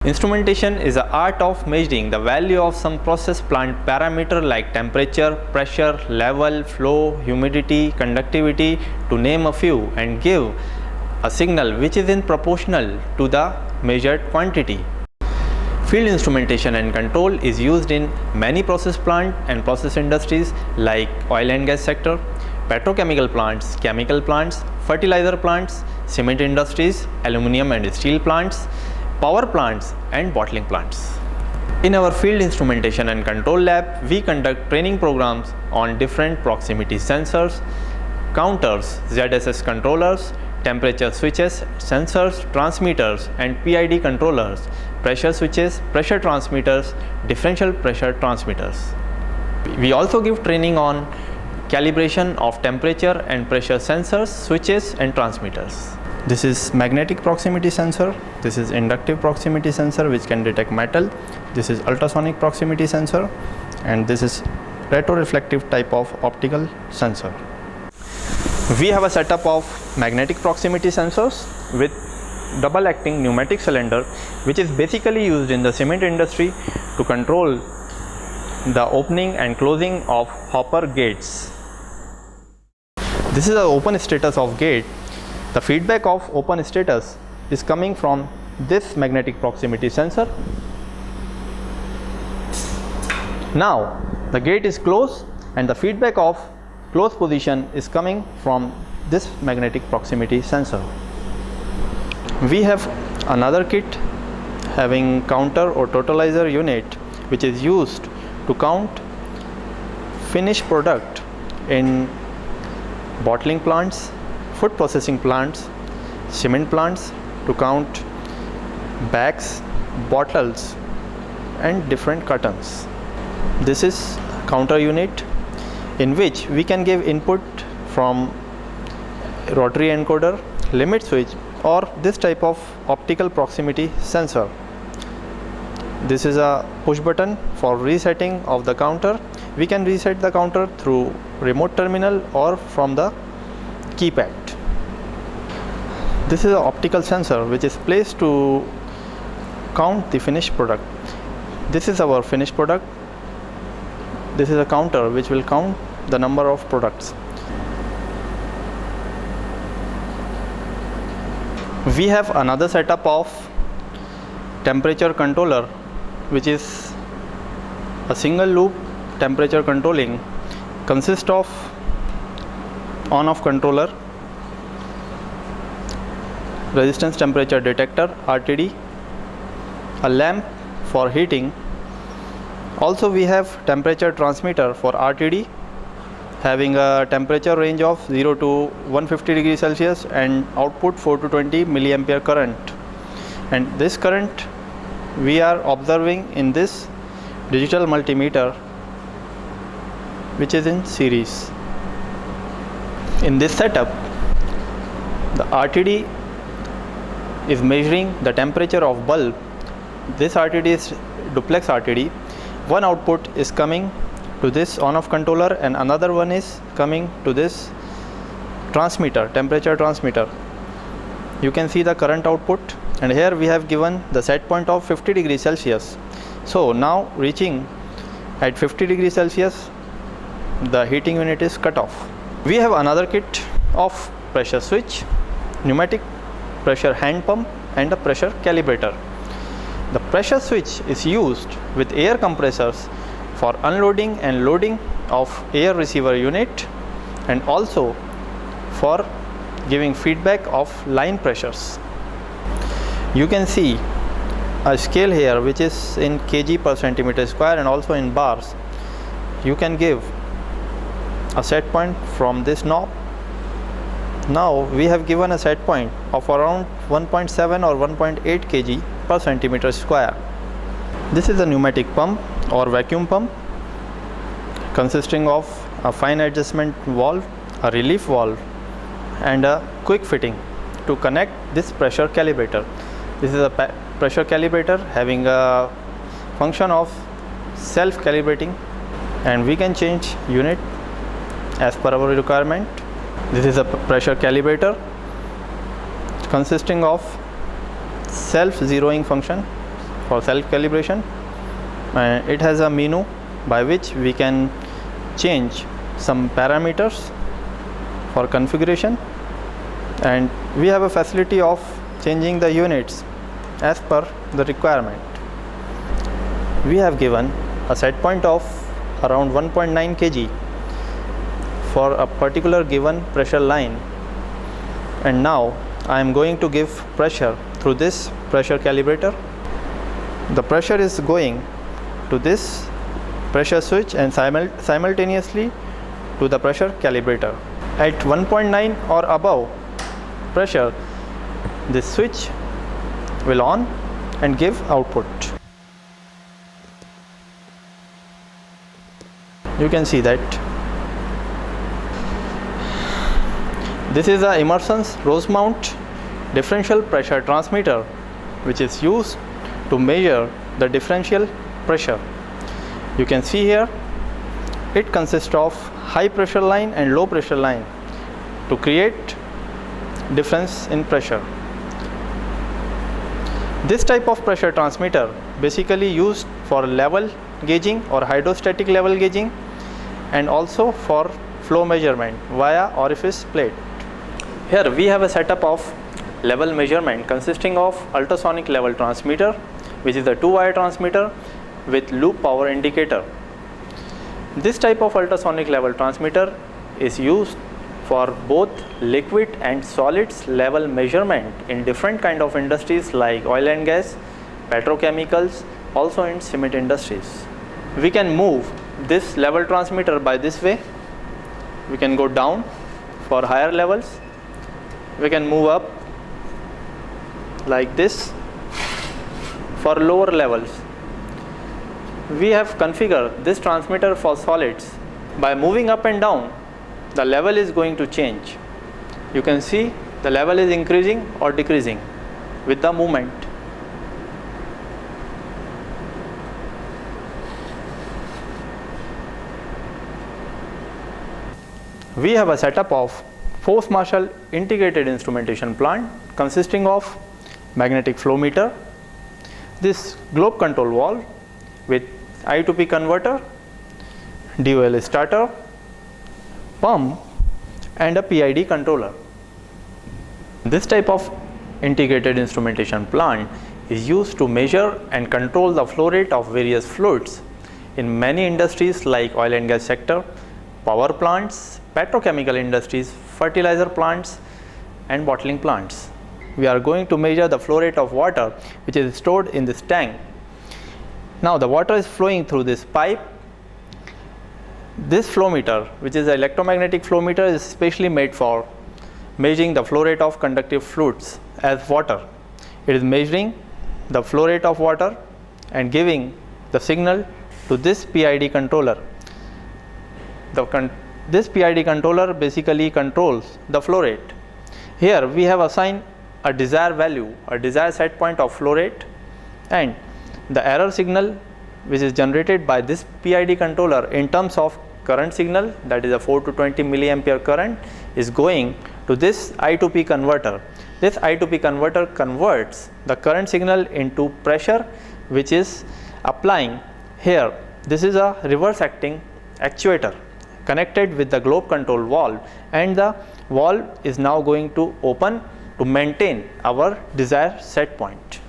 Instrumentation is the art of measuring the value of some process plant parameter like temperature, pressure, level, flow, humidity, conductivity, to name a few, and give a signal which is in proportional to the measured quantity. Field instrumentation and control is used in many process plant and process industries like oil and gas sector, petrochemical plants, chemical plants, fertilizer plants, cement industries, aluminum and steel plants, power plants and bottling plants. In our field instrumentation and control lab, we conduct training programs on different proximity sensors, counters, ZSS controllers, temperature switches, sensors, transmitters and PID controllers, pressure switches, pressure transmitters, differential pressure transmitters. We also give training on calibration of temperature and pressure sensors, switches and transmitters. This is magnetic proximity sensor, this is inductive proximity sensor which can detect metal, this is ultrasonic proximity sensor, and this is retroreflective type of optical sensor. We have a setup of magnetic proximity sensors with double acting pneumatic cylinder which is basically used in the cement industry to control the opening and closing of hopper gates. This is the open status of gate. The feedback of open status is coming from this magnetic proximity sensor. Now the gate is closed and the feedback of closed position is coming from this magnetic proximity sensor. We have another kit having counter or totalizer unit which is used to count finished product in bottling plants, food processing plants, cement plants, to count bags, bottles and different cartons. This is counter unit in which we can give input from rotary encoder, limit switch or this type of optical proximity sensor. This is a push button for resetting of the counter. We can reset the counter through remote terminal or from the keypad. This is an optical sensor which is placed to count the finished product. This is our finished product. This is a counter which will count the number of products. We have another setup of temperature controller which is a single loop temperature controlling, consists of on-off controller, resistance temperature detector RTD, a lamp for heating. Also we have temperature transmitter for RTD having a temperature range of 0 to 150 degrees Celsius and output 4 to 20 milliampere current, and this current we are observing in this digital multimeter which is in series. In this setup the RTD is measuring the temperature of bulb. This RTD is duplex RTD. One output is coming to this on-off controller and another one is coming to this transmitter, temperature transmitter. You can see the current output, and here we have given the set point of 50 degrees Celsius. So now reaching at 50 degrees Celsius the heating unit is cut off. We have another kit of pressure switch, pneumatic pressure hand pump and a pressure calibrator. The pressure switch is used with air compressors for unloading and loading of air receiver unit and also for giving feedback of line pressures. You can see a scale here which is in kg per centimeter square and also in bars. You can give a set point from this knob. Now we have given a set point of around 1.7 or 1.8 kg per centimeter square. This is a pneumatic pump or vacuum pump consisting of a fine adjustment valve, a relief valve and a quick fitting to connect this pressure calibrator. This is a pressure calibrator having a function of self calibrating, and we can change unit as per our requirement. This is a pressure calibrator consisting of self zeroing function for self calibration. It has a menu by which we can change some parameters for configuration, and we have a facility of changing the units as per the requirement. We have given a set point of around 1.9 kg for a particular given pressure line, and now I am going to give pressure through this pressure calibrator. The pressure is going to this pressure switch and simultaneously to the pressure calibrator. At 1.9 or above pressure, this switch will on and give output. You can see that this is a Emerson's Rosemount differential pressure transmitter, which is used to measure the differential pressure. You can see here it consists of high pressure line and low pressure line to create difference in pressure. This type of pressure transmitter basically used for level gauging or hydrostatic level gauging, and also for flow measurement via orifice plate. Here we have a setup of level measurement consisting of ultrasonic level transmitter, which is a 2-wire transmitter with loop power indicator. This type of ultrasonic level transmitter is used for both liquid and solids level measurement in different kind of industries like oil and gas, petrochemicals, also in cement industries. We can move this level transmitter by this way. We can go down for higher levels. We can move up like this for lower levels. We have configured this transmitter for solids. By moving up and down, the level is going to change. You can see the level is increasing or decreasing with the movement. We have a setup of force Marshall integrated instrumentation plant consisting of magnetic flow meter, this globe control valve with I to P converter, DOL starter, pump, and a PID controller. This type of integrated instrumentation plant is used to measure and control the flow rate of various fluids in many industries like oil and gas sector, power plants, petrochemical industries, fertilizer plants, and bottling plants. We are going to measure the flow rate of water which is stored in this tank. Now the water is flowing through this pipe. This flow meter, which is an electromagnetic flow meter, is specially made for measuring the flow rate of conductive fluids as water. It is measuring the flow rate of water and giving the signal to this PID controller. This PID controller basically controls the flow rate. Here we have assigned a desired value, a desired set point of flow rate, and the error signal which is generated by this PID controller in terms of current signal, that is a 4 to 20 milliampere current, is going to this I to P converter. This I to P converter converts the current signal into pressure, which is applying here. This is a reverse acting actuator connected with the globe control valve, and the valve is now going to open to maintain our desired set point.